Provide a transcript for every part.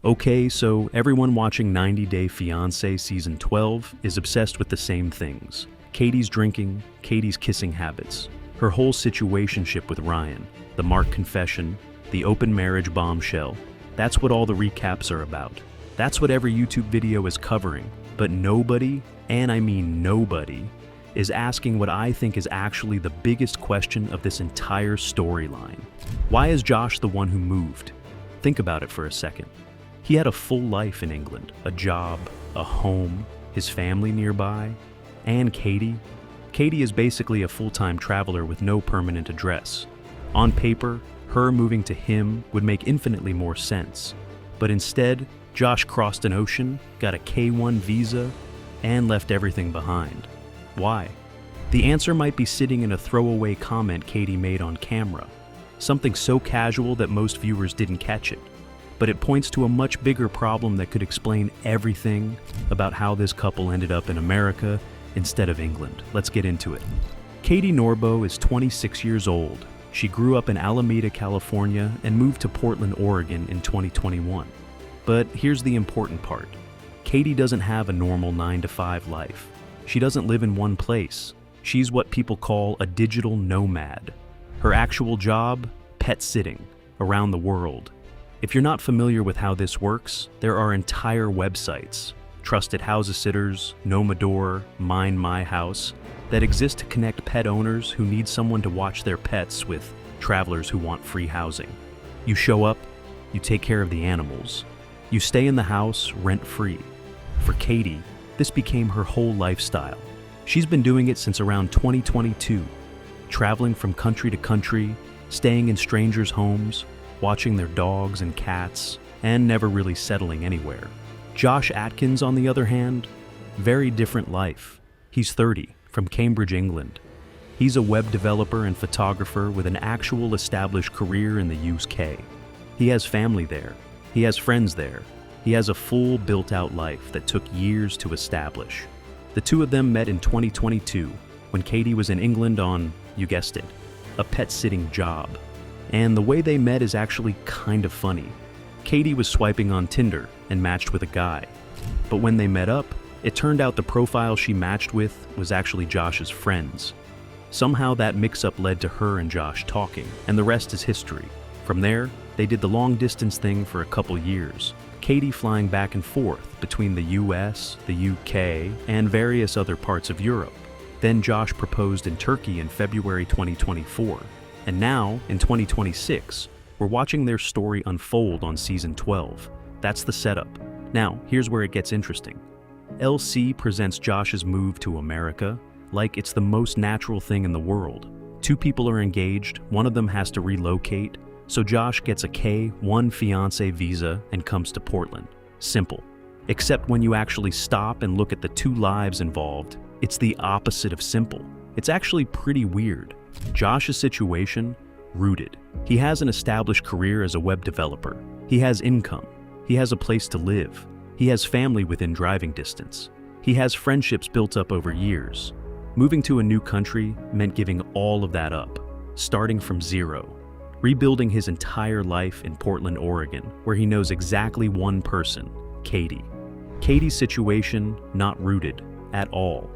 Okay, so everyone watching 90 Day Fiancé Season 12 is obsessed with the same things. Catie's drinking, Catie's kissing habits, her whole situationship with Ryan, the Mark confession, the open marriage bombshell. That's what all the recaps are about. That's what every YouTube video is covering. But nobody, and I mean nobody, is asking what I think is actually the biggest question of this entire storyline. Why is Josh the one who moved? Think about it for a second. He had a full life in England, a job, a home, his family nearby, and Catie. Catie is basically a full-time traveler with no permanent address. On paper, her moving to him would make infinitely more sense. But instead, Josh crossed an ocean, got a K-1 visa, and left everything behind. Why? The answer might be sitting in a throwaway comment Catie made on camera. Something so casual that most viewers didn't catch it. But it points to a much bigger problem that could explain everything about how this couple ended up in America instead of England. Let's get into it. Catie Norboe is 26 years old. She grew up in Alameda, California, and moved to Portland, Oregon in 2021. But here's the important part. Catie doesn't have a normal 9-to-5 life. She doesn't live in one place. She's what people call a digital nomad. Her actual job? Pet sitting around the world. If you're not familiar with how this works, there are entire websites, Trusted House-A-Sitters, Nomads, Mind My House, that exist to connect pet owners who need someone to watch their pets with travelers who want free housing. You show up, you take care of the animals. You stay in the house rent-free. For Catie, this became her whole lifestyle. She's been doing it since around 2022, traveling from country to country, staying in strangers' homes, watching their dogs and cats, and never really settling anywhere. Josh Atkins, on the other hand, very different life. He's 30, from Cambridge, England. He's a web developer and photographer with an actual established career in the UK. He has family there. He has friends there. He has a full built-out life that took years to establish. The two of them met in 2022 when Catie was in England on, you guessed it, a pet-sitting job. And the way they met is actually kind of funny. Catie was swiping on Tinder and matched with a guy. But when they met up, it turned out the profile she matched with was actually Josh's friends. Somehow that mix-up led to her and Josh talking, and the rest is history. From there, they did the long-distance thing for a couple years, Catie flying back and forth between the US, the UK, and various other parts of Europe. Then Josh proposed in Turkey in February 2024. And now, in 2026, we're watching their story unfold on Season 12. That's the setup. Now, here's where it gets interesting. LC presents Josh's move to America like it's the most natural thing in the world. Two people are engaged, one of them has to relocate, so Josh gets a K-1 fiance visa and comes to Portland. Simple. Except when you actually stop and look at the two lives involved, it's the opposite of simple. It's actually pretty weird. Josh's situation? Rooted. He has an established career as a web developer. He has income. He has a place to live. He has family within driving distance. He has friendships built up over years. Moving to a new country meant giving all of that up, starting from zero, rebuilding his entire life in Portland, Oregon, where he knows exactly one person, Catie. Catie's situation, not rooted at all.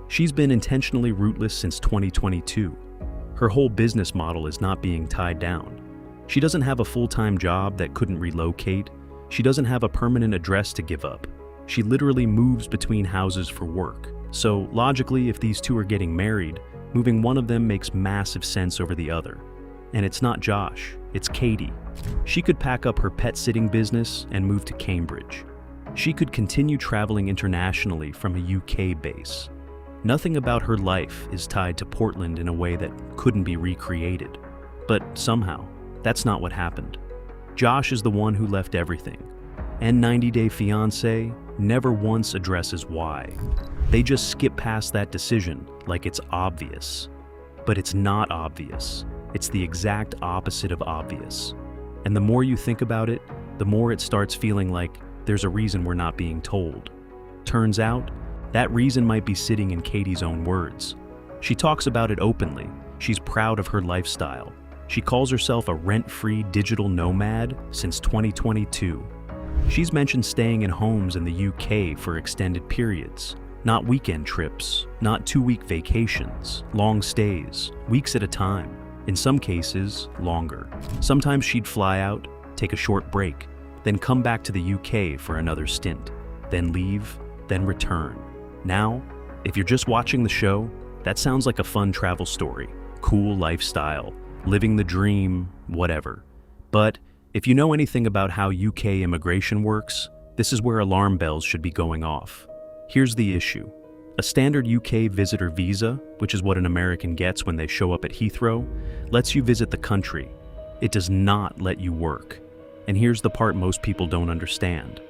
She's been intentionally rootless since 2022. Her whole business model is not being tied down. She doesn't have a full-time job that couldn't relocate. She doesn't have a permanent address to give up. She literally moves between houses for work. So logically, if these two are getting married, moving one of them makes massive sense over the other. And it's not Josh, it's Catie. She could pack up her pet-sitting business and move to Cambridge. She could continue traveling internationally from a UK base. Nothing about her life is tied to Portland in a way that couldn't be recreated. But somehow, that's not what happened. Josh is the one who left everything. And 90 Day Fiancé never once addresses why. They just skip past that decision like it's obvious. But it's not obvious. It's the exact opposite of obvious. And the more you think about it, the more it starts feeling like there's a reason we're not being told. Turns out, that reason might be sitting in Catie's own words. She talks about it openly. She's proud of her lifestyle. She calls herself a rent-free digital nomad since 2022. She's mentioned staying in homes in the UK for extended periods. Not weekend trips, not 2-week vacations, long stays, weeks at a time. In some cases, longer. Sometimes she'd fly out, take a short break, then come back to the UK for another stint, then leave, then return. Now, if you're just watching the show, that sounds like a fun travel story, cool lifestyle, living the dream, whatever. But if you know anything about how UK immigration works, this is where alarm bells should be going off. Here's the issue. A standard UK visitor visa, which is what an American gets when they show up at Heathrow, lets you visit the country. It does not let you work. And here's the part most people don't understand.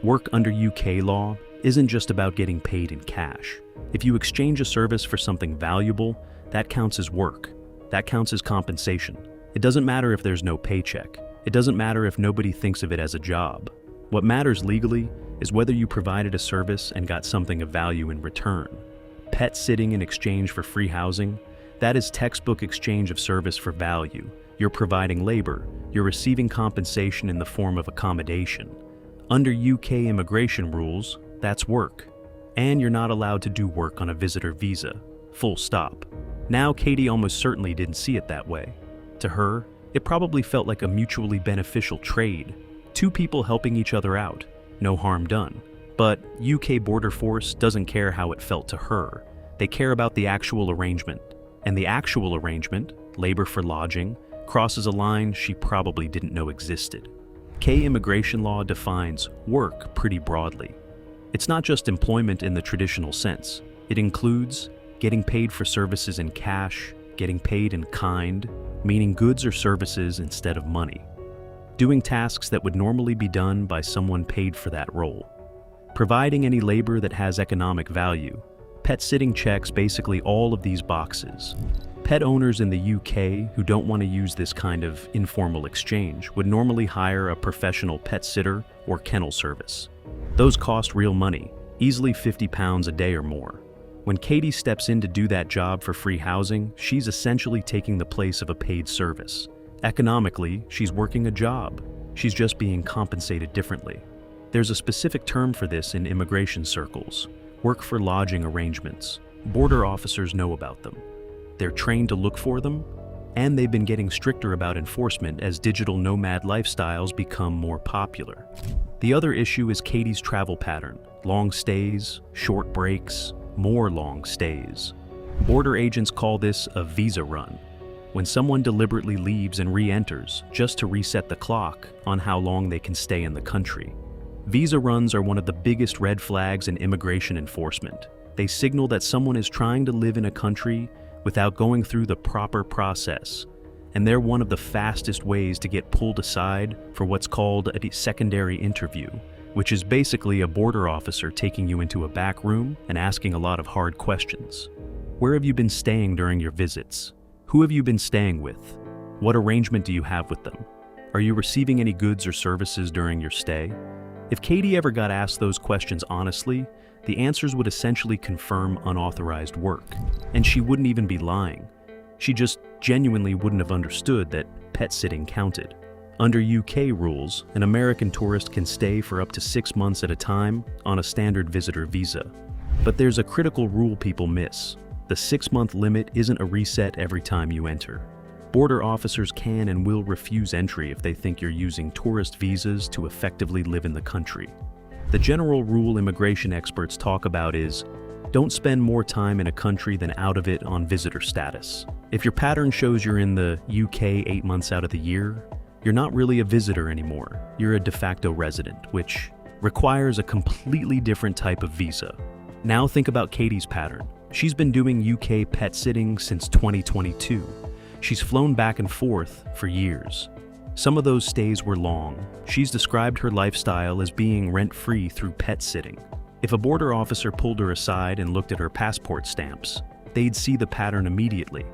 Work under UK law isn't just about getting paid in cash. If you exchange a service for something valuable, that counts as work. That counts as compensation. It doesn't matter if there's no paycheck. It doesn't matter if nobody thinks of it as a job. What matters legally is whether you provided a service and got something of value in return. Pet sitting in exchange for free housing, that is textbook exchange of service for value. You're providing labor, you're receiving compensation in the form of accommodation. Under UK immigration rules, that's work. And you're not allowed to do work on a visitor visa. Full stop. Now Catie almost certainly didn't see it that way. To her, it probably felt like a mutually beneficial trade. Two people helping each other out. No harm done. But UK Border Force doesn't care how it felt to her. They care about the actual arrangement. And the actual arrangement, labor for lodging, crosses a line she probably didn't know existed. K immigration law defines work pretty broadly. It's not just employment in the traditional sense. It includes getting paid for services in cash, getting paid in kind, meaning goods or services instead of money. Doing tasks that would normally be done by someone paid for that role. Providing any labor that has economic value. Pet sitting checks basically all of these boxes. Pet owners in the UK who don't want to use this kind of informal exchange would normally hire a professional pet sitter or kennel service. Those cost real money, easily £50 a day or more. When Catie steps in to do that job for free housing, she's essentially taking the place of a paid service. Economically, she's working a job. She's just being compensated differently. There's a specific term for this in immigration circles: work for lodging arrangements. Border officers know about them. They're trained to look for them, and they've been getting stricter about enforcement as digital nomad lifestyles become more popular. The other issue is Catie's travel pattern: long stays, short breaks, more long stays. Border agents call this a visa run, when someone deliberately leaves and re-enters just to reset the clock on how long they can stay in the country. Visa runs are one of the biggest red flags in immigration enforcement. They signal that someone is trying to live in a country without going through the proper process, and they're one of the fastest ways to get pulled aside for what's called a secondary interview, which is basically a border officer taking you into a back room and asking a lot of hard questions. Where have you been staying during your visits? Who have you been staying with? What arrangement do you have with them? Are you receiving any goods or services during your stay? If Catie ever got asked those questions honestly, the answers would essentially confirm unauthorized work, and she wouldn't even be lying. She just genuinely wouldn't have understood that pet sitting counted. Under UK rules, an American tourist can stay for up to 6 months at a time on a standard visitor visa. But there's a critical rule people miss. The 6-month limit isn't a reset every time you enter. Border officers can and will refuse entry if they think you're using tourist visas to effectively live in the country. The general rule immigration experts talk about is, don't spend more time in a country than out of it on visitor status. If your pattern shows you're in the UK 8 months out of the year, you're not really a visitor anymore. You're a de facto resident, which requires a completely different type of visa. Now think about Catie's pattern. She's been doing UK pet sitting since 2022. She's flown back and forth for years. Some of those stays were long. She's described her lifestyle as being rent-free through pet sitting. If a border officer pulled her aside and looked at her passport stamps, they'd see the pattern immediately.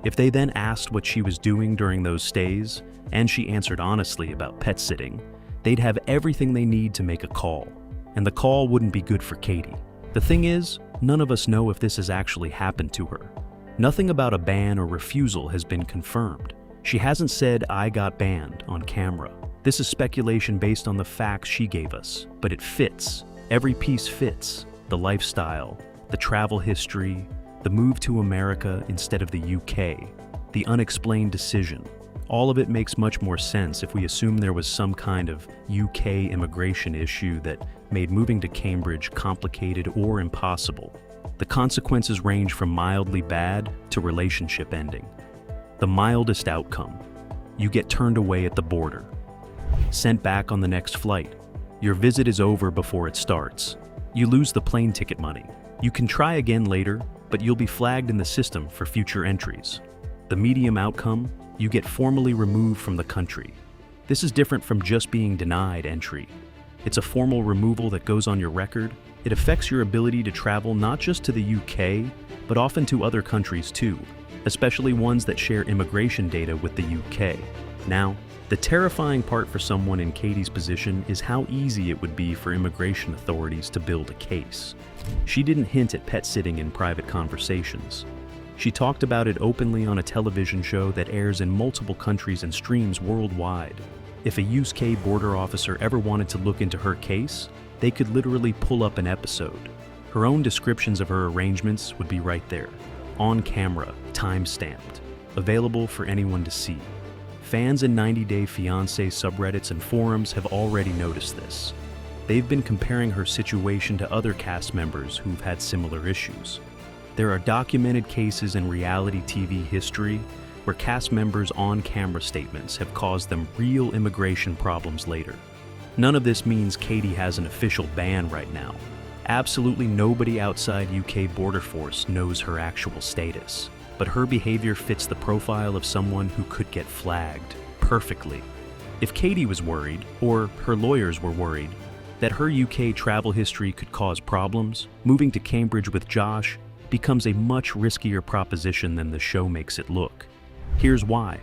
If they then asked what she was doing during those stays, and she answered honestly about pet sitting, they'd have everything they need to make a call. And the call wouldn't be good for Catie. The thing is, none of us know if this has actually happened to her. Nothing about a ban or refusal has been confirmed. She hasn't said, "I got banned," on camera. This is speculation based on the facts she gave us, but it fits. Every piece fits. The lifestyle, the travel history, the move to America instead of the UK, the unexplained decision. All of it makes much more sense if we assume there was some kind of UK immigration issue that made moving to Cambridge complicated or impossible. The consequences range from mildly bad to relationship ending. The mildest outcome: you get turned away at the border, sent back on the next flight. Your visit is over before it starts. You lose the plane ticket money. You can try again later, but you'll be flagged in the system for future entries. The medium outcome: you get formally removed from the country. This is different from just being denied entry. It's a formal removal that goes on your record. It affects your ability to travel not just to the UK, but often to other countries too, especially ones that share immigration data with the UK. Now, the terrifying part for someone in Catie's position is how easy it would be for immigration authorities to build a case. She didn't hint at pet sitting in private conversations. She talked about it openly on a television show that airs in multiple countries and streams worldwide. If a UK border officer ever wanted to look into her case, they could literally pull up an episode. Her own descriptions of her arrangements would be right there, on camera, time-stamped, available for anyone to see. Fans in 90 Day Fiancé subreddits and forums have already noticed this. They've been comparing her situation to other cast members who've had similar issues. There are documented cases in reality TV history where cast members' on-camera statements have caused them real immigration problems later. None of this means Catie has an official ban right now. Absolutely nobody outside UK border force knows her actual status. But her behavior fits the profile of someone who could get flagged perfectly. If Catie was worried, or her lawyers were worried, that her UK travel history could cause problems, moving to Cambridge with Josh becomes a much riskier proposition than the show makes it look. Here's why.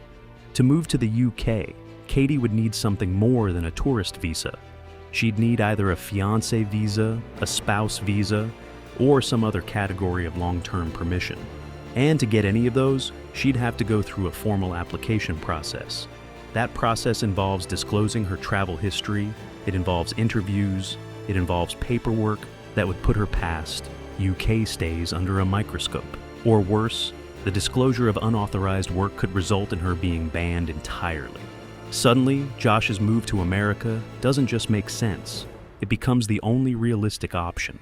To move to the UK, Catie would need something more than a tourist visa. She'd need either a fiancé visa, a spouse visa, or some other category of long-term permission. And to get any of those, she'd have to go through a formal application process. That process involves disclosing her travel history, it involves interviews, it involves paperwork that would put her past UK stays under a microscope. Or worse, the disclosure of unauthorized work could result in her being banned entirely. Suddenly, Josh's move to America doesn't just make sense. It becomes the only realistic option.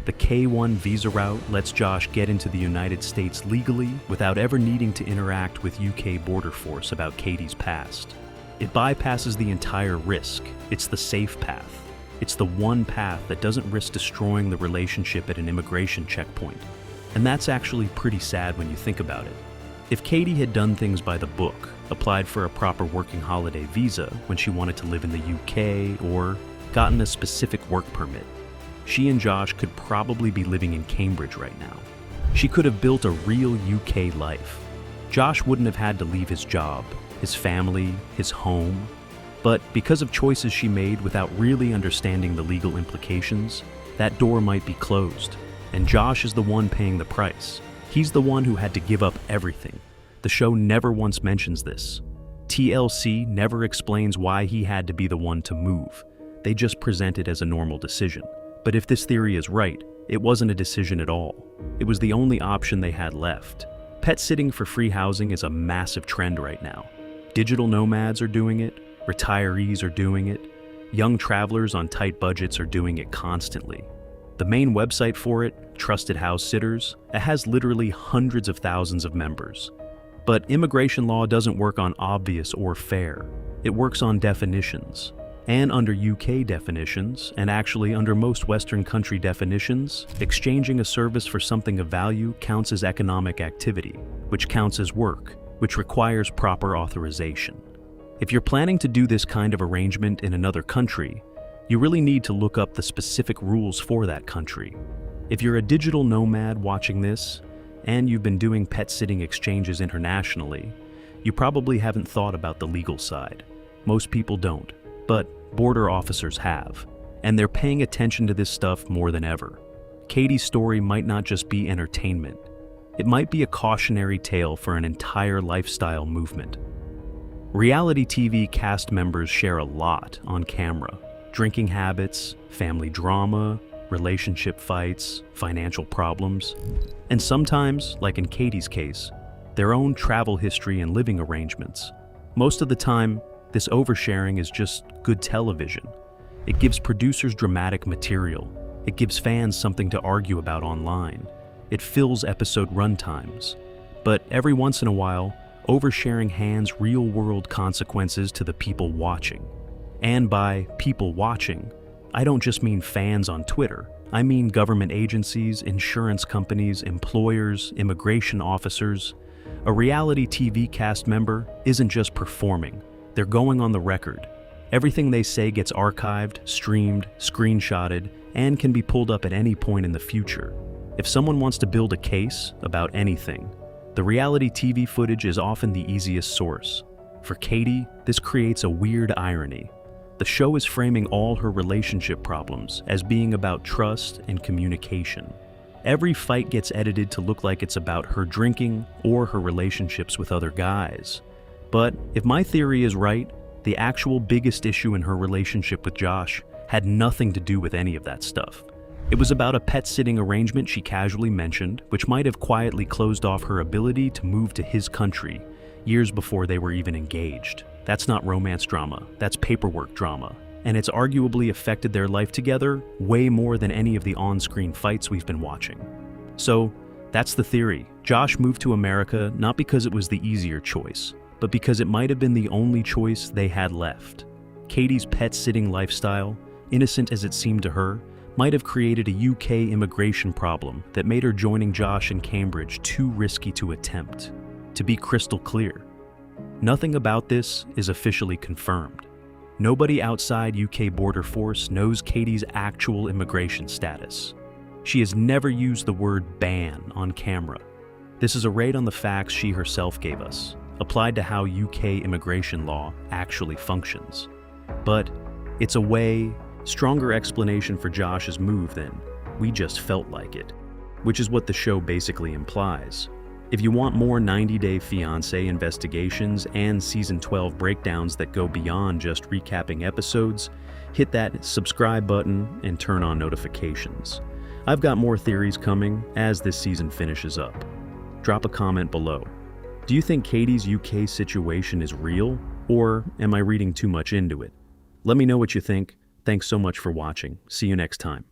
The K-1 visa route lets Josh get into the United States legally without ever needing to interact with UK border force about Catie's past. It bypasses the entire risk. It's the safe path. It's the one path that doesn't risk destroying the relationship at an immigration checkpoint. And that's actually pretty sad when you think about it. If Catie had done things by the book, applied for a proper working holiday visa when she wanted to live in the UK, or gotten a specific work permit, she and Josh could probably be living in Cambridge right now. She could have built a real UK life. Josh wouldn't have had to leave his job, his family, his home. But because of choices she made without really understanding the legal implications, that door might be closed. And Josh is the one paying the price. He's the one who had to give up everything. The show never once mentions this. TLC never explains why he had to be the one to move. They just present it as a normal decision. But if this theory is right, it wasn't a decision at all. It was the only option they had left. Pet sitting for free housing is a massive trend right now. Digital nomads are doing it, retirees are doing it, young travelers on tight budgets are doing it constantly. The main website for it, Trusted House Sitters, it has literally hundreds of thousands of members. But immigration law doesn't work on obvious or fair. It works on definitions. And under UK definitions, and actually under most Western country definitions, exchanging a service for something of value counts as economic activity, which counts as work, which requires proper authorization. If you're planning to do this kind of arrangement in another country, you really need to look up the specific rules for that country. If you're a digital nomad watching this, and you've been doing pet sitting exchanges internationally, you probably haven't thought about the legal side. Most people don't. But border officers have, and they're paying attention to this stuff more than ever. Catie's story might not just be entertainment. It might be a cautionary tale for an entire lifestyle movement. Reality TV cast members share a lot on camera. Drinking habits, family drama, relationship fights, financial problems, and sometimes, like in Catie's case, their own travel history and living arrangements. Most of the time, this oversharing is just good television. It gives producers dramatic material. It gives fans something to argue about online. It fills episode runtimes. But every once in a while, oversharing hands real-world consequences to the people watching. And by people watching, I don't just mean fans on Twitter. I mean government agencies, insurance companies, employers, immigration officers. A reality TV cast member isn't just performing. They're going on the record. Everything they say gets archived, streamed, screenshotted, and can be pulled up at any point in the future. If someone wants to build a case about anything, the reality TV footage is often the easiest source. For Catie, this creates a weird irony. The show is framing all her relationship problems as being about trust and communication. Every fight gets edited to look like it's about her drinking or her relationships with other guys. But if my theory is right, the actual biggest issue in her relationship with Josh had nothing to do with any of that stuff. It was about a pet-sitting arrangement she casually mentioned, which might have quietly closed off her ability to move to his country years before they were even engaged. That's not romance drama, that's paperwork drama. And it's arguably affected their life together way more than any of the on-screen fights we've been watching. So, that's the theory. Josh moved to America not because it was the easier choice, but because it might have been the only choice they had left. Catie's pet-sitting lifestyle, innocent as it seemed to her, might have created a UK immigration problem that made her joining Josh in Cambridge too risky to attempt. To be crystal clear, nothing about this is officially confirmed. Nobody outside UK border force knows Catie's actual immigration status. She has never used the word ban on camera. This is a raid on the facts she herself gave us, applied to how UK immigration law actually functions. But it's a way stronger explanation for Josh's move than we just felt like it, which is what the show basically implies. If you want more 90-Day Fiancé investigations and Season 12 breakdowns that go beyond just recapping episodes, hit that subscribe button and turn on notifications. I've got more theories coming as this season finishes up. Drop a comment below. Do you think Catie's UK situation is real, or am I reading too much into it? Let me know what you think. Thanks so much for watching. See you next time.